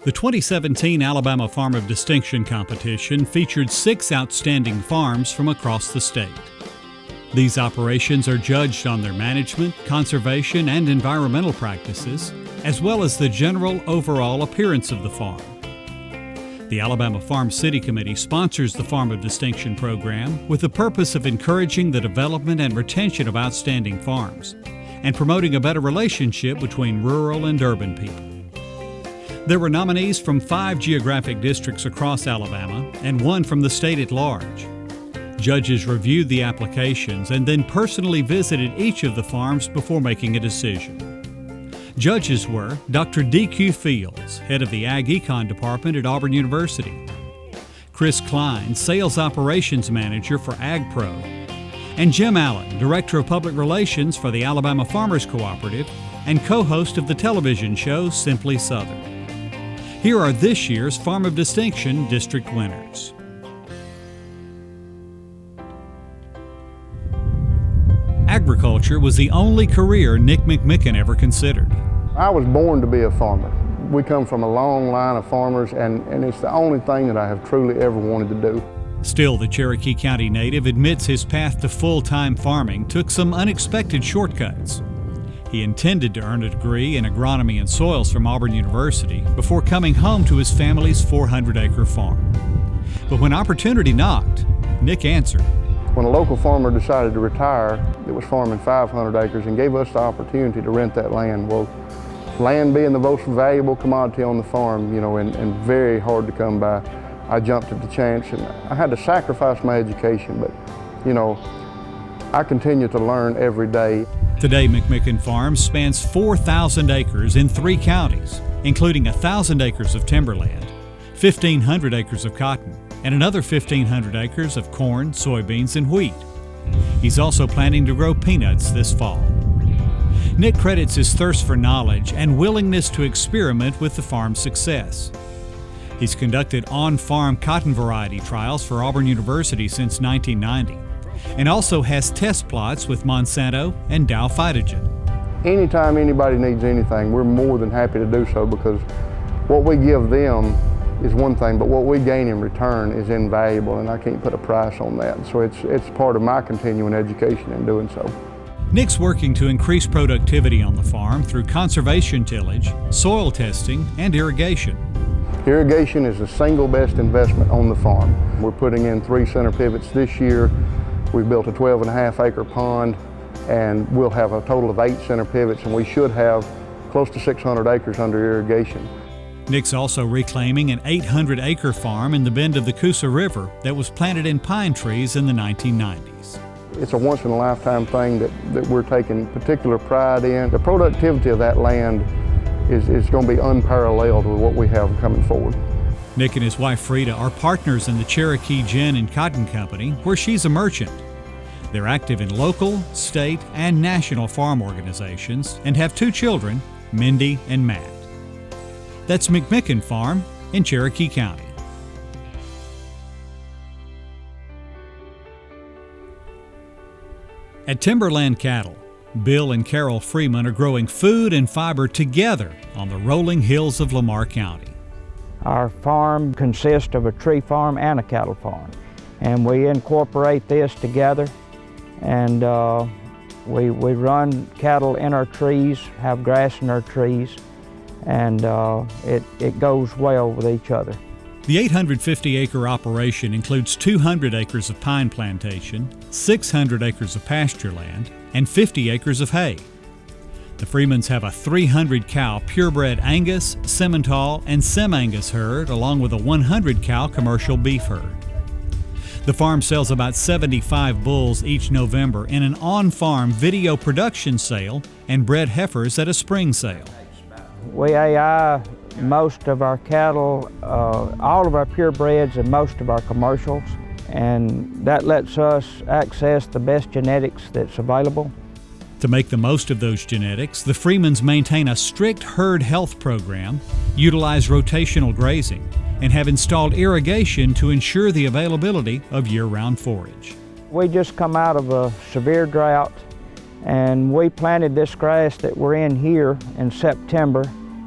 The 2017 Alabama Farm of Distinction competition featured 6 outstanding farms from across the state. These operations are judged on their management, conservation, and environmental practices, as well as the general overall appearance of the farm. The Alabama Farm City Committee sponsors the Farm of Distinction program with the purpose of encouraging the development and retention of outstanding farms and promoting a better relationship between rural and urban people. There were nominees from 5 geographic districts across Alabama and 1 from the state at large. Judges reviewed the applications and then personally visited each of the farms before making a decision. Judges were Dr. D.Q. Fields, head of the Ag Econ Department at Auburn University, Chris Klein, Sales Operations Manager for AgPro, and Jim Allen, Director of Public Relations for the Alabama Farmers Cooperative and co-host of the television show Simply Southern. Here are this year's Farm of Distinction district winners. Agriculture was the only career Nick McMichen ever considered. I was born to be a farmer. We come from a long line of farmers, and it's the only thing that I have truly ever wanted to do. Still, the Cherokee County native admits his path to full-time farming took some unexpected shortcuts. He intended to earn a degree in agronomy and soils from Auburn University before coming home to his family's 400-acre farm. But when opportunity knocked, Nick answered. When a local farmer decided to retire that was farming 500 acres and gave us the opportunity to rent that land, well, land being the most valuable commodity on the farm, and very hard to come by, I jumped at the chance, and I had to sacrifice my education, but, I continue to learn every day. Today, McMichen Farms spans 4,000 acres in 3 counties, including 1,000 acres of timberland, 1,500 acres of cotton, and another 1,500 acres of corn, soybeans, and wheat. He's also planning to grow peanuts this fall. Nick credits his thirst for knowledge and willingness to experiment with the farm's success. He's conducted on-farm cotton variety trials for Auburn University since 1990, and also has test plots with Monsanto and Dow Phytogen. Anytime anybody needs anything, we're more than happy to do so, because what we give them is one thing, but what we gain in return is invaluable, and I can't put a price on that. So it's part of my continuing education in doing so. Nick's working to increase productivity on the farm through conservation tillage, soil testing, and irrigation. Irrigation is the single best investment on the farm. We're putting in 3 center pivots this year. We've built a 12.5-acre pond, and we'll have a total of 8 center pivots, and we should have close to 600 acres under irrigation. Nick's also reclaiming an 800-acre farm in the bend of the Coosa River that was planted in pine trees in the 1990s. It's a once-in-a-lifetime thing that we're taking particular pride in. The productivity of that land is going to be unparalleled with what we have coming forward. Nick and his wife Frida are partners in the Cherokee Gin and Cotton Company, where she's a merchant. They're active in local, state, and national farm organizations and have 2 children, Mindy and Matt. That's McMichen Farm in Cherokee County. At Timberland Cattle, Bill and Carol Freeman are growing food and fiber together on the rolling hills of Lamar County. Our farm consists of a tree farm and a cattle farm, and we incorporate this together, and we run cattle in our trees, have grass in our trees, and it goes well with each other. The 850-acre operation includes 200 acres of pine plantation, 600 acres of pasture land, and 50 acres of hay. The Freemans have a 300-cow purebred Angus, Simmental, and Sem-Angus herd, along with a 100-cow commercial beef herd. The farm sells about 75 bulls each November in an on-farm video production sale and bred heifers at a spring sale. We AI most of our cattle, all of our purebreds and most of our commercials, and that lets us access the best genetics that's available. To make the most of those genetics, the Freemans maintain a strict herd health program, utilize rotational grazing, and have installed irrigation to ensure the availability of year-round forage. We just come out of a severe drought, and we planted this grass that we're in here in September,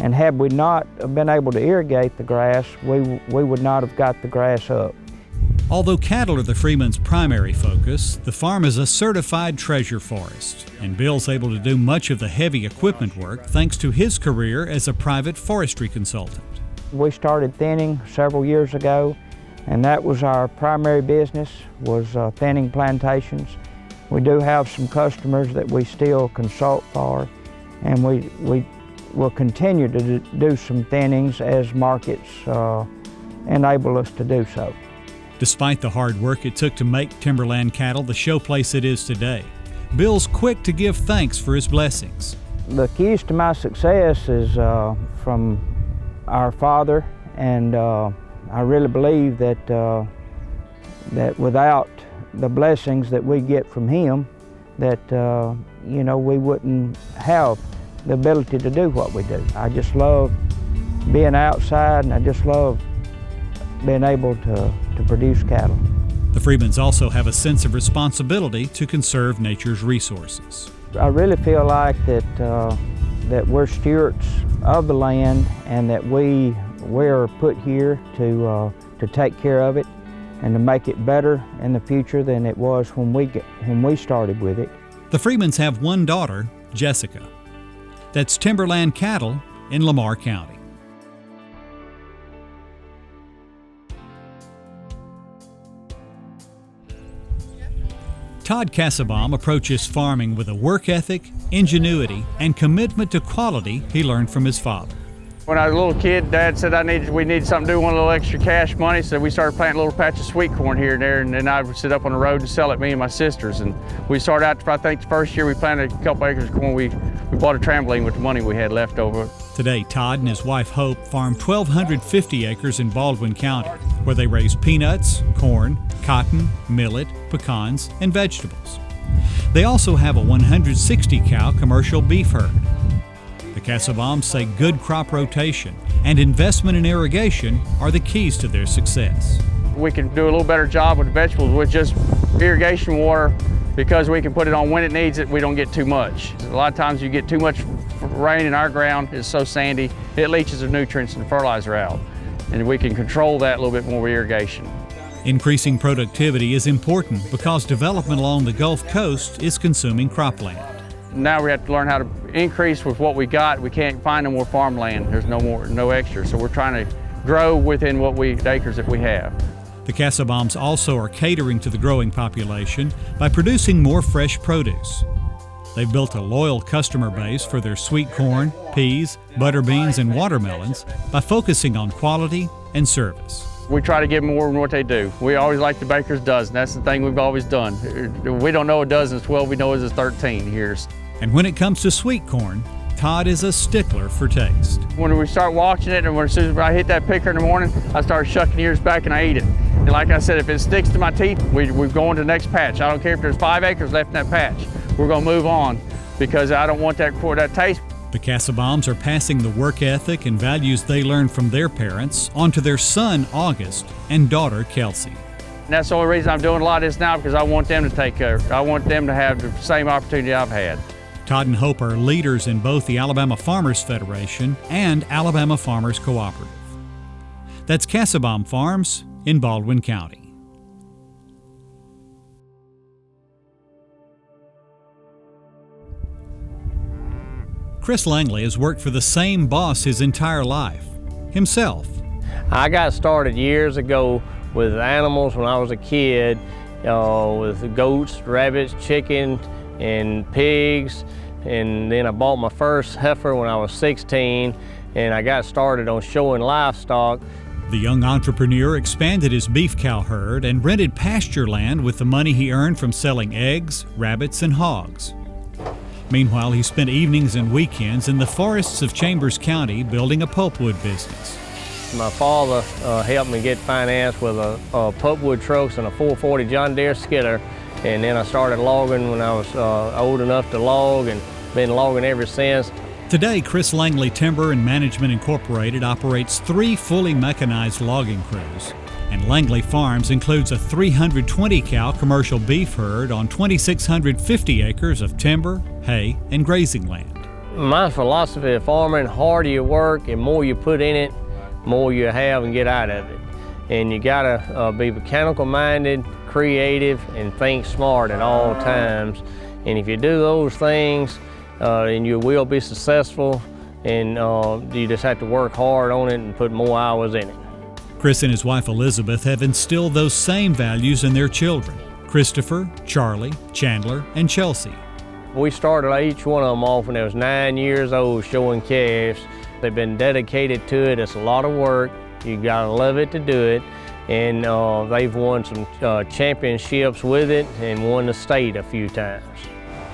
And had we not been able to irrigate the grass, we would not have got the grass up. Although cattle are the Freeman's primary focus, the farm is a certified treasure forest, and Bill's able to do much of the heavy equipment work thanks to his career as a private forestry consultant. We started thinning several years ago, and that was our primary business, was thinning plantations. We do have some customers that we still consult for, and we will continue to do some thinnings as markets enable us to do so. Despite the hard work it took to make Timberland cattle the showplace it is today, Bill's quick to give thanks for his blessings. The keys to my success is from our Father, and I really believe that that without the blessings that we get from Him, that we wouldn't have the ability to do what we do. I just love being outside, and I just love being able to produce cattle. The Freemans also have a sense of responsibility to conserve nature's resources. I really feel like that that we're stewards of the land, and that we're put here to take care of it and to make it better in the future than it was when we started with it. The Freemans have one daughter, Jessica. That's Timberland cattle in Lamar County. Todd Cassebaum approaches farming with a work ethic, ingenuity, and commitment to quality he learned from his father. When I was a little kid, Dad said we needed something to do, want a little extra cash money, so we started planting a little patch of sweet corn here and there, and then I would sit up on the road and sell it, me and my sisters. And we started out, I think the first year we planted a couple acres of corn, we bought a trampoline with the money we had left over. Today, Todd and his wife Hope farm 1,250 acres in Baldwin County, where they raise peanuts, corn, cotton, millet, pecans, and vegetables. They also have a 160-cow commercial beef herd. The Cassebaums say good crop rotation and investment in irrigation are the keys to their success. We can do a little better job with the vegetables with just irrigation water, because we can put it on when it needs it, we don't get too much. A lot of times you get too much rain in our ground, it's so sandy, it leaches the nutrients and the fertilizer out. And we can control that a little bit more with irrigation. Increasing productivity is important because development along the Gulf Coast is consuming cropland. Now we have to learn how to increase with what we got. We can't find no more farmland. There's no extra. So we're trying to grow within the acres that we have. The Cassebaums also are catering to the growing population by producing more fresh produce. They've built a loyal customer base for their sweet corn, peas, butter beans, and watermelons by focusing on quality and service. We try to give more than what they do. We always like the baker's dozen. That's the thing we've always done. We don't know a dozen is 12, we know it's 13 here. And when it comes to sweet corn, Todd is a stickler for taste. When we start watching it, and as soon as I hit that picker in the morning, I start shucking ears back and I eat it. And like I said, if it sticks to my teeth, we're going to the next patch. I don't care if there's 5 acres left in that patch. We're going to move on because I don't want that taste. The Cassebaums are passing the work ethic and values they learned from their parents onto their son, August, and daughter, Kelsey. And that's the only reason I'm doing a lot of this now, because I want them to take care. I want them to have the same opportunity I've had. Todd and Hope are leaders in both the Alabama Farmers Federation and Alabama Farmers Cooperative. That's Cassebaum Farms in Baldwin County. Chris Langley has worked for the same boss his entire life, himself. I got started years ago with animals when I was a kid, with goats, rabbits, chickens, and pigs. And then I bought my first heifer when I was 16, and I got started on showing livestock. The young entrepreneur expanded his beef cow herd and rented pasture land with the money he earned from selling eggs, rabbits, and hogs. Meanwhile, he spent evenings and weekends in the forests of Chambers County building a pulpwood business. My father helped me get financed with a pulpwood trucks and a 440 John Deere skidder, and then I started logging when I was old enough to log, and been logging ever since. Today, Chris Langley Timber and Management Incorporated operates 3 fully mechanized logging crews, and Langley Farms includes a 320-cow commercial beef herd on 2,650 acres of timber, hay, and grazing land. My philosophy of farming, harder you work and more you put in it, more you have and get out of it. And you gotta be mechanical minded, creative, and think smart at all times. And if you do those things, then you will be successful, and you just have to work hard on it and put more hours in it. Chris and his wife Elizabeth have instilled those same values in their children, Christopher, Charlie, Chandler, and Chelsea. We started each one of them off when they was 9 years old showing calves. They've been dedicated to it. It's a lot of work. You gotta love it to do it. And they've won some championships with it and won the state a few times.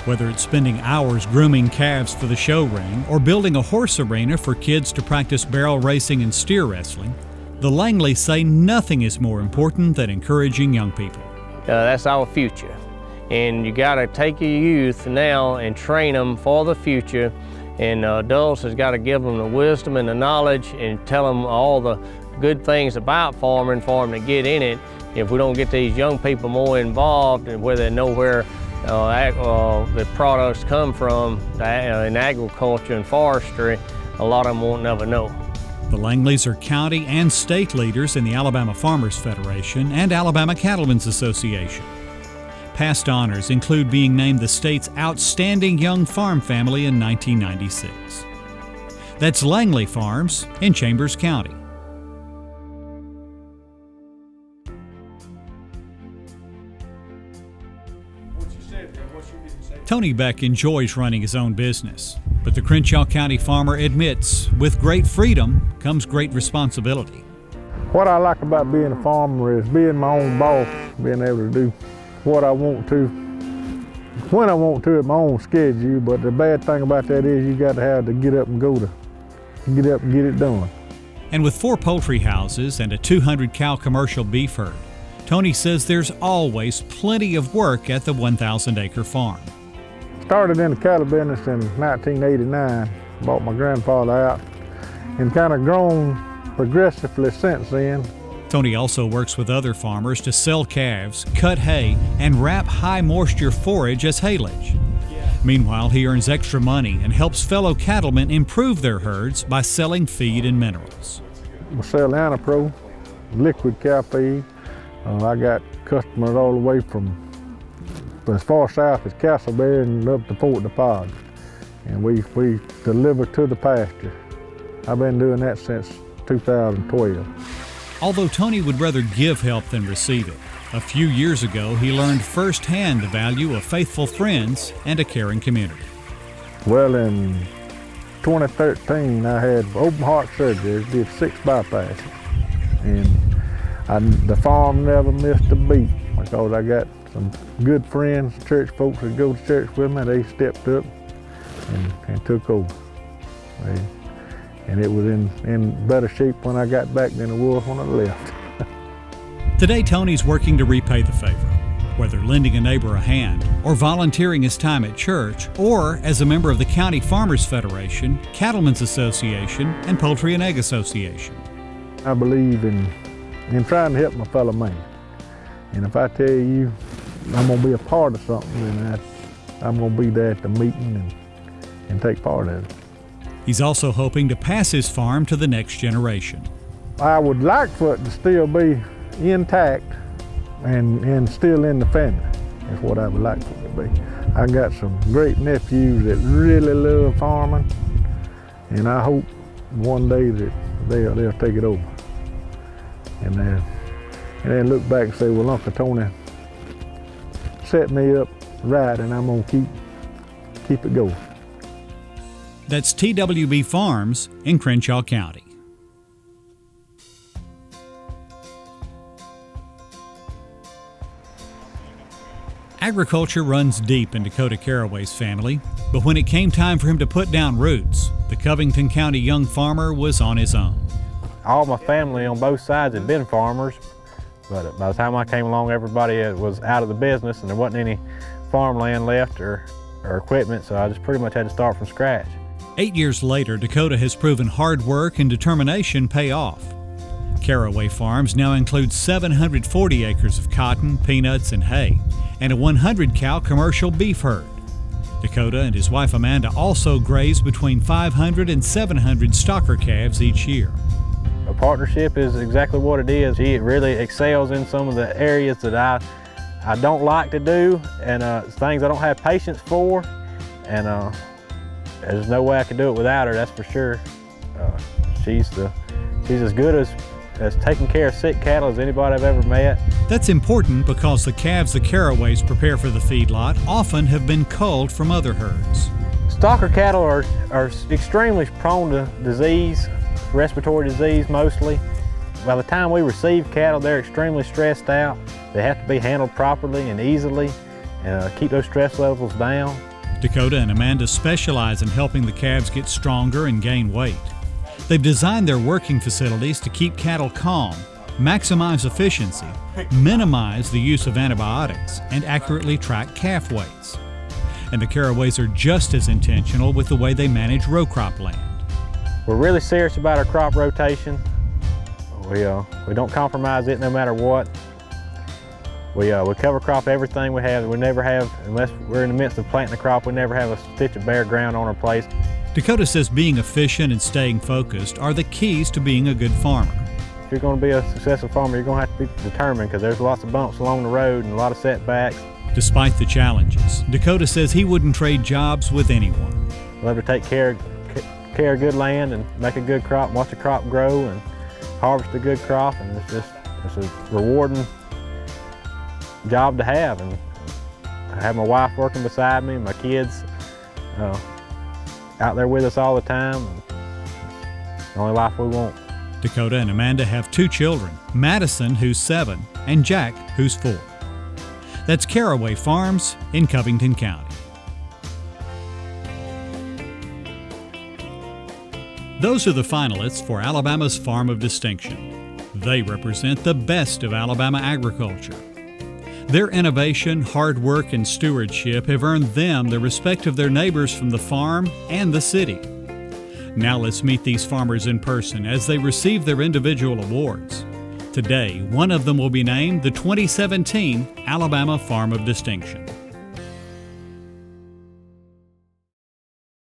Whether it's spending hours grooming calves for the show ring or building a horse arena for kids to practice barrel racing and steer wrestling, the Langleys say nothing is more important than encouraging young people. That's our future. And you gotta take your youth now and train them for the future. And adults has gotta give them the wisdom and the knowledge and tell them all the good things about farming for them to get in it. If we don't get these young people more involved and where they know where the products come from in agriculture and forestry, a lot of them won't never know. The Langleys are county and state leaders in the Alabama Farmers Federation and Alabama Cattlemen's Association. Past honors include being named the state's outstanding young farm family in 1996. That's Langley Farms in Chambers County. Tony Beck enjoys running his own business, but the Crenshaw County farmer admits with great freedom comes great responsibility. What I like about being a farmer is being my own boss, being able to do what I want to, when I want to at my own schedule. But the bad thing about that is you got to have to get up and get up and get it done. And with 4 poultry houses and a 200-cow commercial beef herd, Tony says there's always plenty of work at the 1,000-acre farm. Started in the cattle business in 1989, bought my grandfather out, and kind of grown progressively since then. Tony also works with other farmers to sell calves, cut hay, and wrap high-moisture forage as haylage. Meanwhile, he earns extra money and helps fellow cattlemen improve their herds by selling feed and minerals. We sell Anapro, liquid cow feed. I got customers all the way from as far south as Cassebaum and up to Fort DePod. And we deliver to the pasture. I've been doing that since 2012. Although Tony would rather give help than receive it, a few years ago he learned firsthand the value of faithful friends and a caring community. Well, in 2013 I had open heart surgery, did 6 bypasses. And the farm never missed a beat because I got some good friends, church folks that go to church with me. They stepped up and took over. And it was in better shape when I got back than it was when I left. Today, Tony's working to repay the favor, whether lending a neighbor a hand or volunteering his time at church or as a member of the County Farmers Federation, Cattlemen's Association, and Poultry and Egg Association. I believe in trying to help my fellow man. And if I tell you I'm going to be a part of something, then I'm going to be there at the meeting and take part of it. He's also hoping to pass his farm to the next generation. I would like for it to still be intact and still in the family. That's what I would like for it to be. I got some great nephews that really love farming, and I hope one day that they'll take it over. And then look back and say, well, Uncle Tony set me up right, and I'm gonna keep it going. That's TWB Farms in Crenshaw County. Agriculture runs deep in Dakota Caraway's family, but when it came time for him to put down roots, the Covington County young farmer was on his own. All my family on both sides had been farmers, but by the time I came along, everybody was out of the business and there wasn't any farmland left or equipment, so I just pretty much had to start from scratch. 8 years later, Dakota has proven hard work and determination pay off. Caraway Farms now includes 740 acres of cotton, peanuts, and hay, and a 100-cow commercial beef herd. Dakota and his wife Amanda also graze between 500 and 700 stocker calves each year. A partnership is exactly what it is. She really excels in some of the areas that I don't like to do, and things I don't have patience for, and there's no way I could do it without her, that's for sure. She's as good as taking care of sick cattle as anybody I've ever met. That's important because the calves the Caraways prepare for the feedlot often have been culled from other herds. Stocker cattle are extremely prone to disease, respiratory disease mostly. By the time we receive cattle, they're extremely stressed out. They have to be handled properly and easily and keep those stress levels down. Dakota and Amanda specialize in helping the calves get stronger and gain weight. They've designed their working facilities to keep cattle calm, maximize efficiency, minimize the use of antibiotics, and accurately track calf weights. And the Caraways are just as intentional with the way they manage row crop land. We're really serious about our crop rotation. We don't compromise it no matter what. We cover crop everything we have. We never have, unless we're in the midst of planting a crop, we never have a stitch of bare ground on our place. Dakota says being efficient and staying focused are the keys to being a good farmer. If you're going to be a successful farmer, you're going to have to be determined because there's lots of bumps along the road and a lot of setbacks. Despite the challenges, Dakota says he wouldn't trade jobs with anyone. Love to take care of good land and make a good crop and watch the crop grow and harvest a good crop, and it's a rewarding job to have. And I have my wife working beside me, my kids out there with us all the time. It's the only life we want. Dakota and Amanda have 2 children, Madison, who's 7, and Jack, who's 4. That's Caraway Farms in Covington County. Those are the finalists for Alabama's Farm of Distinction. They represent the best of Alabama agriculture. Their innovation, hard work, and stewardship have earned them the respect of their neighbors from the farm and the city. Now let's meet these farmers in person as they receive their individual awards. Today, one of them will be named the 2017 Alabama Farm of Distinction.